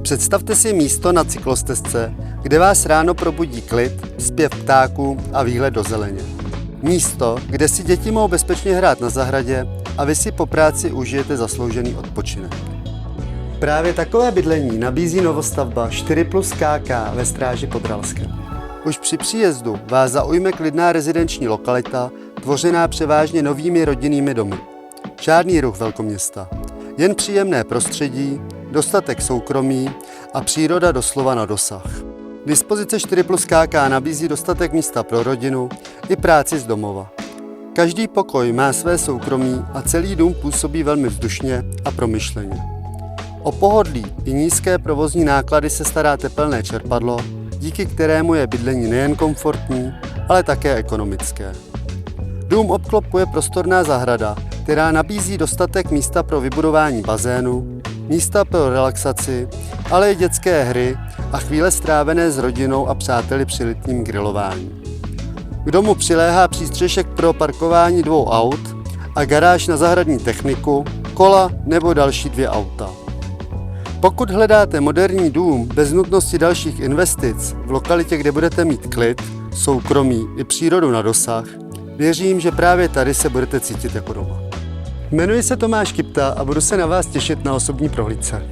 Představte si místo na cyklostezce, kde vás ráno probudí klid, zpěv ptáků a výhled do zeleně. Místo, kde si děti mohou bezpečně hrát na zahradě a vy si po práci užijete zasloužený odpočinek. Právě takové bydlení nabízí novostavba 4+ KK ve Stráži pod Ralskem. Už při příjezdu vás zaujme klidná rezidenční lokalita, tvořená převážně novými rodinnými domy. Žádný ruch velkoměsta, jen příjemné prostředí, dostatek soukromí a příroda doslova na dosah. Dispozice 4+ KK nabízí dostatek místa pro rodinu i práci z domova. Každý pokoj má své soukromí a celý dům působí velmi vzdušně a promyšleně. O pohodlí i nízké provozní náklady se stará tepelné čerpadlo, díky kterému je bydlení nejen komfortní, ale také ekonomické. Dům obklopuje prostorná zahrada, která nabízí dostatek místa pro vybudování bazénu, místa pro relaxaci, ale i dětské hry a chvíle strávené s rodinou a přáteli při letním grilování. K domu přiléhá přístřešek pro parkování 2 aut a garáž na zahradní techniku, kola nebo další 2 auta. Pokud hledáte moderní dům bez nutnosti dalších investic v lokalitě, kde budete mít klid, soukromí i přírodu na dosah, věřím, že právě tady se budete cítit jako doma. Jmenuji se Tomáš Kypta a budu se na vás těšit na osobní prohlídce.